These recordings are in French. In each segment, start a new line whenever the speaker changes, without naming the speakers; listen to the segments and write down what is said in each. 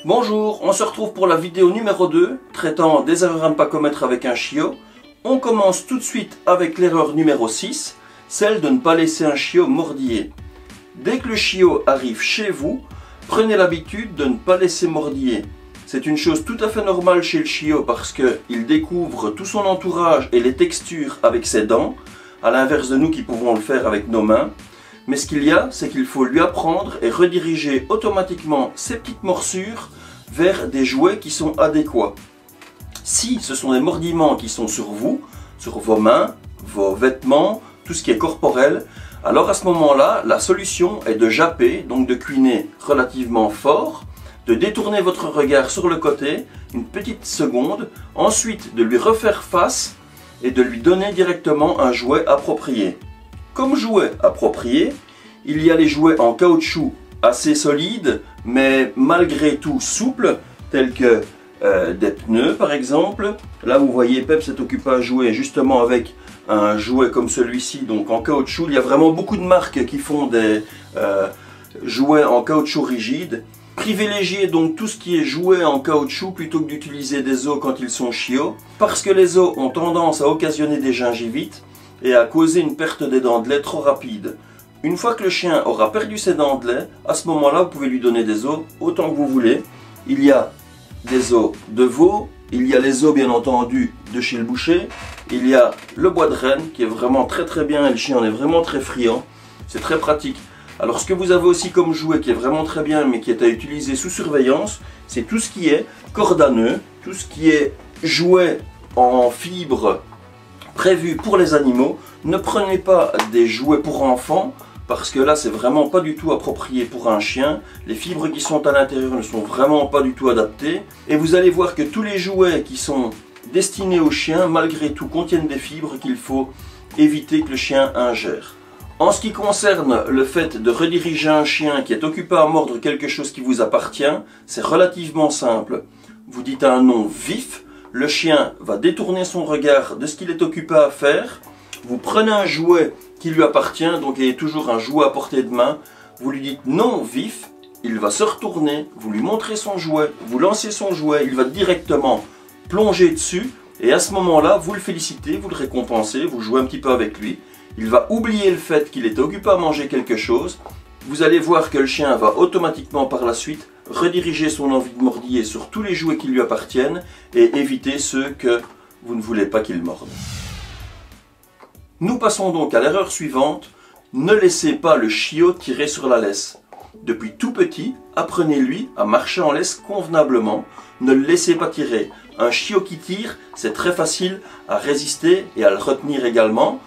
Bonjour, on se retrouve pour la vidéo numéro 2, traitant des erreurs à ne pas commettre avec un chiot. On commence tout de suite avec l'erreur numéro 6, celle de ne pas laisser un chiot mordiller. Dès que le chiot arrive chez vous, prenez l'habitude de ne pas laisser mordiller. C'est une chose tout à fait normale chez le chiot parce qu'il découvre tout son entourage et les textures avec ses dents, à l'inverse de nous qui pouvons le faire avec nos mains. Mais ce qu'il y a, c'est qu'il faut lui apprendre et rediriger automatiquement ses petites morsures vers des jouets qui sont adéquats. Si ce sont des mordillements qui sont sur vous, sur vos mains, vos vêtements, tout ce qui est corporel, alors à ce moment-là, la solution est de japper, donc de couiner relativement fort, de détourner votre regard sur le côté, une petite seconde, ensuite de lui refaire face et de lui donner directement un jouet approprié. Comme jouet approprié, il y a les jouets en caoutchouc assez solides, mais malgré tout souples, tels que des pneus par exemple. Là vous voyez Pep s'est occupé à jouer justement avec un jouet comme celui-ci, donc en caoutchouc. Il y a vraiment beaucoup de marques qui font des jouets en caoutchouc rigide. Privilégiez donc tout ce qui est jouet en caoutchouc plutôt que d'utiliser des os quand ils sont chiots, parce que les os ont tendance à occasionner des gingivites et à causer une perte des dents de lait trop rapide. Une fois que le chien aura perdu ses dents de lait, à ce moment-là, vous pouvez lui donner des os autant que vous voulez. Il y a des os de veau, il y a les os bien entendu de chez le boucher, il y a le bois de renne qui est vraiment très bien et le chien en est vraiment très friand. C'est très pratique. Alors ce que vous avez aussi comme jouet qui est vraiment très bien mais qui est à utiliser sous surveillance, c'est tout ce qui est corde à nœud, tout ce qui est jouet en fibre prévu pour les animaux. Ne prenez pas des jouets pour enfants parce que là c'est vraiment pas du tout approprié pour un chien. Les fibres qui sont à l'intérieur ne sont vraiment pas du tout adaptées et vous allez voir que tous les jouets qui sont destinés aux chiens malgré tout contiennent des fibres qu'il faut éviter que le chien ingère. En ce qui concerne le fait de rediriger un chien qui est occupé à mordre quelque chose qui vous appartient, c'est relativement simple. Vous dites un nom vif, le chien va détourner son regard de ce qu'il est occupé à faire. Vous prenez un jouet qui lui appartient, donc il y a toujours un jouet à portée de main. Vous lui dites non vif, il va se retourner, vous lui montrez son jouet, vous lancez son jouet, il va directement plonger dessus. Et à ce moment-là, vous le félicitez, vous le récompensez, vous jouez un petit peu avec lui. Il va oublier le fait qu'il est occupé à manger quelque chose. Vous allez voir que le chien va automatiquement par la suite rediriger son envie de mordiller sur tous les jouets qui lui appartiennent et éviter ceux que vous ne voulez pas qu'il morde. Nous passons donc à l'erreur suivante. Ne laissez pas le chiot tirer sur la laisse. Depuis tout petit, apprenez-lui à marcher en laisse convenablement. Ne le laissez pas tirer. Un chiot qui tire, c'est très facile à résister et à le retenir également.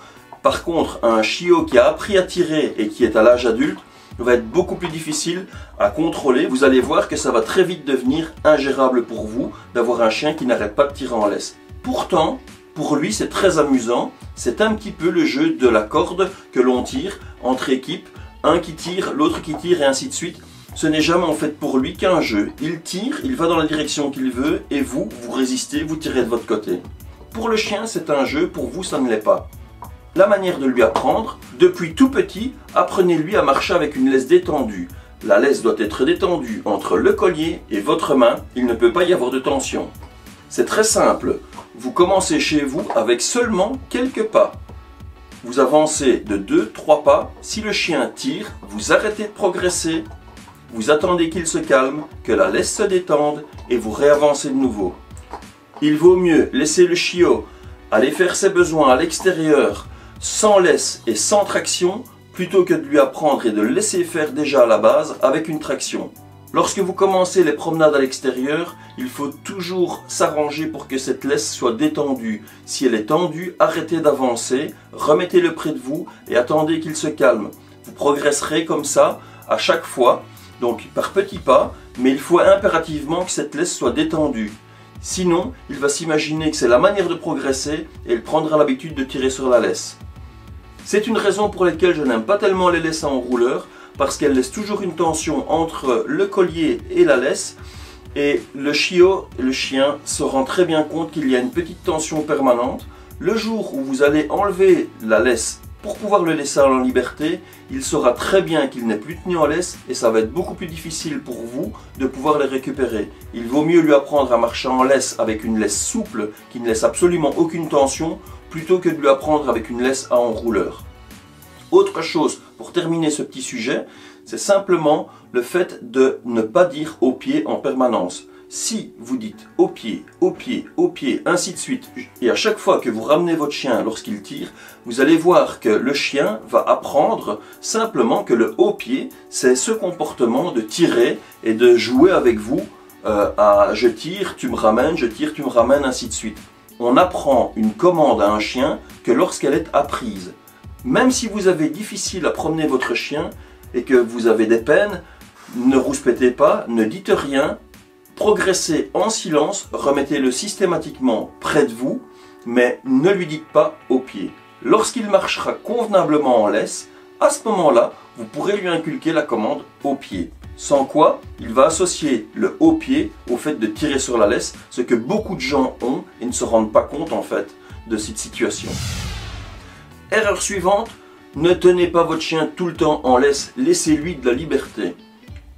Par contre, un chiot qui a appris à tirer et qui est à l'âge adulte va être beaucoup plus difficile à contrôler. Vous allez voir que ça va très vite devenir ingérable pour vous d'avoir un chien qui n'arrête pas de tirer en laisse. Pourtant, pour lui, c'est très amusant. C'est un petit peu le jeu de la corde que l'on tire entre équipes. Un qui tire, l'autre qui tire et ainsi de suite. Ce n'est jamais en fait pour lui qu'un jeu. Il tire, il va dans la direction qu'il veut et vous résistez, vous tirez de votre côté. Pour le chien, c'est un jeu. Pour vous, ça ne l'est pas. La manière de lui apprendre, depuis tout petit, apprenez-lui à marcher avec une laisse détendue. La laisse doit être détendue entre le collier et votre main, il ne peut pas y avoir de tension. C'est très simple, vous commencez chez vous avec seulement quelques pas. Vous avancez de 2-3 pas, si le chien tire, vous arrêtez de progresser, vous attendez qu'il se calme, que la laisse se détende et vous réavancez de nouveau. Il vaut mieux laisser le chiot aller faire ses besoins à l'extérieur, sans laisse et sans traction, plutôt que de lui apprendre et de le laisser faire déjà à la base avec une traction. Lorsque vous commencez les promenades à l'extérieur, il faut toujours s'arranger pour que cette laisse soit détendue. Si elle est tendue, arrêtez d'avancer, remettez-le près de vous et attendez qu'il se calme. Vous progresserez comme ça à chaque fois, donc par petits pas, mais il faut impérativement que cette laisse soit détendue. Sinon, il va s'imaginer que c'est la manière de progresser et il prendra l'habitude de tirer sur la laisse. C'est une raison pour laquelle je n'aime pas tellement les laisses à enrouleur, parce qu'elles laissent toujours une tension entre le collier et la laisse, et le chiot, le chien, se rend très bien compte qu'il y a une petite tension permanente. Le jour où vous allez enlever la laisse Pour pouvoir le laisser en liberté, il saura très bien qu'il n'est plus tenu en laisse et ça va être beaucoup plus difficile pour vous de pouvoir le récupérer. Il vaut mieux lui apprendre à marcher en laisse avec une laisse souple qui ne laisse absolument aucune tension plutôt que de lui apprendre avec une laisse à enrouleur. Autre chose, pour terminer ce petit sujet, c'est simplement le fait de ne pas dire au pied en permanence. Si vous dites au pied, ainsi de suite, et à chaque fois que vous ramenez votre chien lorsqu'il tire, vous allez voir que le chien va apprendre simplement que le haut pied, c'est ce comportement de tirer et de jouer avec vous à je tire, tu me ramènes, je tire, tu me ramènes, ainsi de suite. On apprend une commande à un chien que lorsqu'elle est apprise. Même si vous avez difficile à promener votre chien et que vous avez des peines, ne rouspétez pas, ne dites rien. Progressez en silence, remettez-le systématiquement près de vous, mais ne lui dites pas au pied. Lorsqu'il marchera convenablement en laisse, à ce moment-là, vous pourrez lui inculquer la commande au pied. Sans quoi, il va associer le haut pied au fait de tirer sur la laisse, ce que beaucoup de gens ont et ne se rendent pas compte en fait de cette situation. Erreur suivante, ne tenez pas votre chien tout le temps en laisse, laissez-lui de la liberté.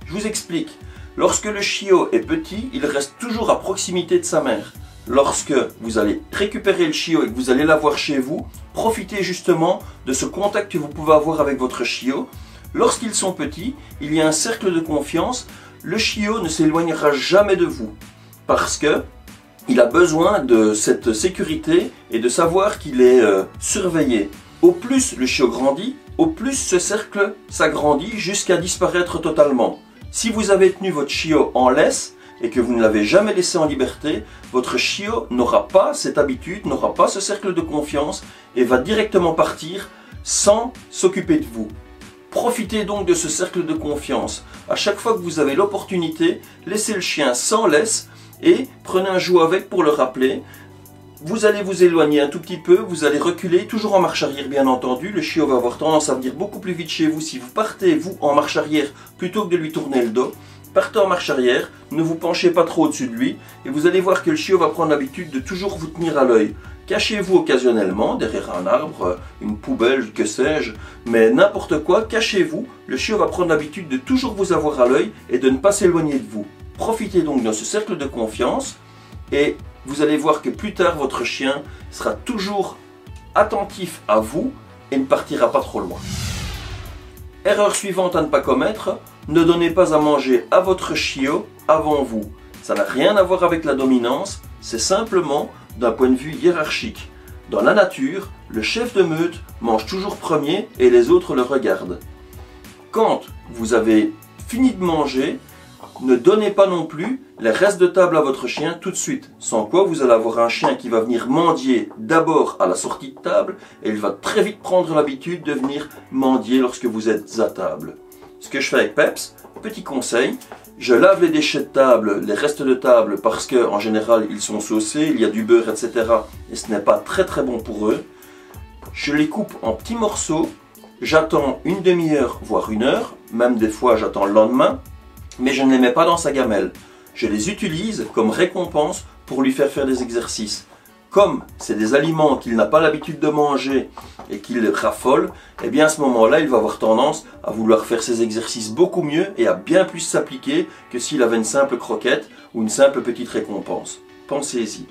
Je vous explique. Lorsque le chiot est petit, il reste toujours à proximité de sa mère. Lorsque vous allez récupérer le chiot et que vous allez l'avoir chez vous, profitez justement de ce contact que vous pouvez avoir avec votre chiot. Lorsqu'ils sont petits, il y a un cercle de confiance. Le chiot ne s'éloignera jamais de vous parce que il a besoin de cette sécurité et de savoir qu'il est surveillé. Au plus le chiot grandit, au plus ce cercle s'agrandit jusqu'à disparaître totalement. Si vous avez tenu votre chiot en laisse et que vous ne l'avez jamais laissé en liberté, votre chiot n'aura pas cette habitude, n'aura pas ce cercle de confiance et va directement partir sans s'occuper de vous. Profitez donc de ce cercle de confiance. À chaque fois que vous avez l'opportunité, laissez le chien sans laisse et prenez un jouet avec pour le rappeler. Vous allez vous éloigner un tout petit peu, vous allez reculer, toujours en marche arrière bien entendu. Le chiot va avoir tendance à venir beaucoup plus vite chez vous si vous partez, vous, en marche arrière, plutôt que de lui tourner le dos. Partez en marche arrière, ne vous penchez pas trop au-dessus de lui, et vous allez voir que le chiot va prendre l'habitude de toujours vous tenir à l'œil. Cachez-vous occasionnellement, derrière un arbre, une poubelle, que sais-je, mais n'importe quoi, cachez-vous, le chiot va prendre l'habitude de toujours vous avoir à l'œil et de ne pas s'éloigner de vous. Profitez donc de ce cercle de confiance, et vous allez voir que plus tard, votre chien sera toujours attentif à vous et ne partira pas trop loin. Erreur suivante à ne pas commettre, ne donnez pas à manger à votre chiot avant vous. Ça n'a rien à voir avec la dominance, c'est simplement d'un point de vue hiérarchique. Dans la nature, le chef de meute mange toujours premier et les autres le regardent. Quand vous avez fini de manger, ne donnez pas non plus les restes de table à votre chien tout de suite. Sans quoi vous allez avoir un chien qui va venir mendier d'abord à la sortie de table et il va très vite prendre l'habitude de venir mendier lorsque vous êtes à table. Ce que je fais avec Peps, petit conseil, je lave les déchets de table, les restes de table parce que en général ils sont saucés, il y a du beurre, etc. et ce n'est pas très bon pour eux. Je les coupe en petits morceaux, j'attends une demi-heure voire une heure, même des fois j'attends le lendemain. Mais je ne les mets pas dans sa gamelle. Je les utilise comme récompense pour lui faire des exercices. Comme c'est des aliments qu'il n'a pas l'habitude de manger et qu'il raffole, eh bien à ce moment-là, il va avoir tendance à vouloir faire ses exercices beaucoup mieux et à bien plus s'appliquer que s'il avait une simple croquette ou une simple petite récompense. Pensez-y.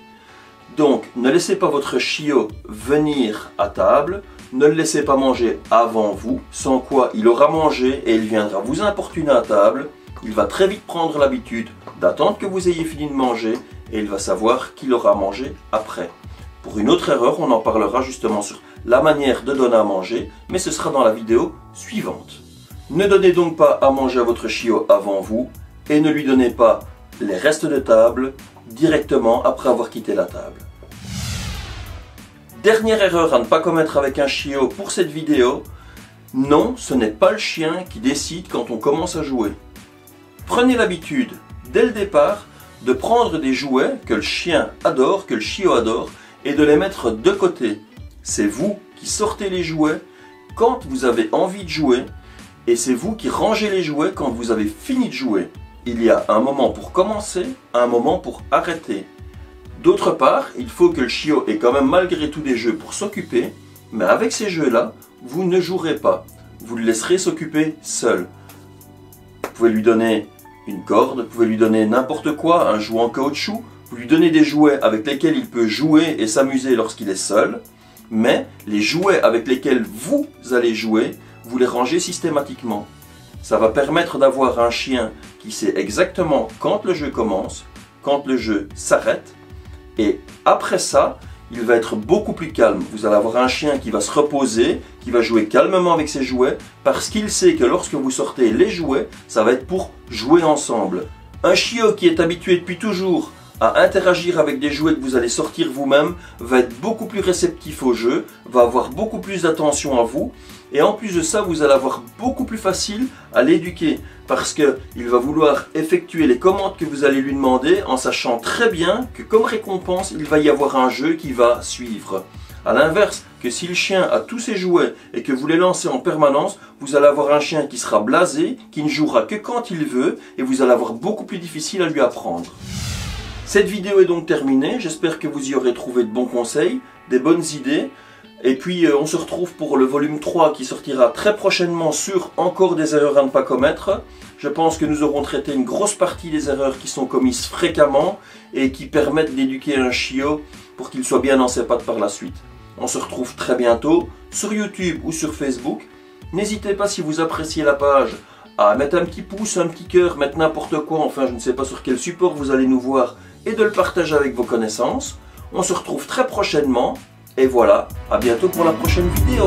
Donc, ne laissez pas votre chiot venir à table, ne le laissez pas manger avant vous, sans quoi il aura mangé et il viendra vous importuner à table. Il va très vite prendre l'habitude d'attendre que vous ayez fini de manger et il va savoir qu'il aura mangé après. Pour une autre erreur, on en parlera justement sur la manière de donner à manger, mais ce sera dans la vidéo suivante. Ne donnez donc pas à manger à votre chiot avant vous et ne lui donnez pas les restes de table directement après avoir quitté la table. Dernière erreur à ne pas commettre avec un chiot pour cette vidéo, non, ce n'est pas le chien qui décide quand on commence à jouer. Prenez l'habitude, dès le départ, de prendre des jouets que le chien adore, que le chiot adore, et de les mettre de côté. C'est vous qui sortez les jouets quand vous avez envie de jouer, et c'est vous qui rangez les jouets quand vous avez fini de jouer. Il y a un moment pour commencer, un moment pour arrêter. D'autre part, il faut que le chiot ait quand même malgré tout des jeux pour s'occuper, mais avec ces jeux-là, vous ne jouerez pas. Vous le laisserez s'occuper seul. Vous pouvez lui donner une corde, vous pouvez lui donner n'importe quoi, un jouet en caoutchouc, vous lui donnez des jouets avec lesquels il peut jouer et s'amuser lorsqu'il est seul, mais les jouets avec lesquels vous allez jouer, vous les rangez systématiquement. Ça va permettre d'avoir un chien qui sait exactement quand le jeu commence, quand le jeu s'arrête, et après ça, il va être beaucoup plus calme. Vous allez avoir un chien qui va se reposer, qui va jouer calmement avec ses jouets, parce qu'il sait que lorsque vous sortez les jouets, ça va être pour jouer ensemble. Un chiot qui est habitué depuis toujours à interagir avec des jouets que vous allez sortir vous-même, va être beaucoup plus réceptif au jeu, va avoir beaucoup plus d'attention à vous, et en plus de ça, vous allez avoir beaucoup plus facile à l'éduquer, parce qu'il va vouloir effectuer les commandes que vous allez lui demander, en sachant très bien que comme récompense, il va y avoir un jeu qui va suivre. A l'inverse, que si le chien a tous ses jouets et que vous les lancez en permanence, vous allez avoir un chien qui sera blasé, qui ne jouera que quand il veut, et vous allez avoir beaucoup plus difficile à lui apprendre. Cette vidéo est donc terminée, j'espère que vous y aurez trouvé de bons conseils, des bonnes idées, et puis on se retrouve pour le volume 3 qui sortira très prochainement sur encore des erreurs à ne pas commettre. Je pense que nous aurons traité une grosse partie des erreurs qui sont commises fréquemment et qui permettent d'éduquer un chiot pour qu'il soit bien dans ses pattes par la suite. On se retrouve très bientôt sur YouTube ou sur Facebook. N'hésitez pas, si vous appréciez la page, à mettre un petit pouce, un petit cœur, mettre n'importe quoi, enfin je ne sais pas sur quel support vous allez nous voir, et de le partager avec vos connaissances. On se retrouve très prochainement, et voilà, à bientôt pour la prochaine vidéo.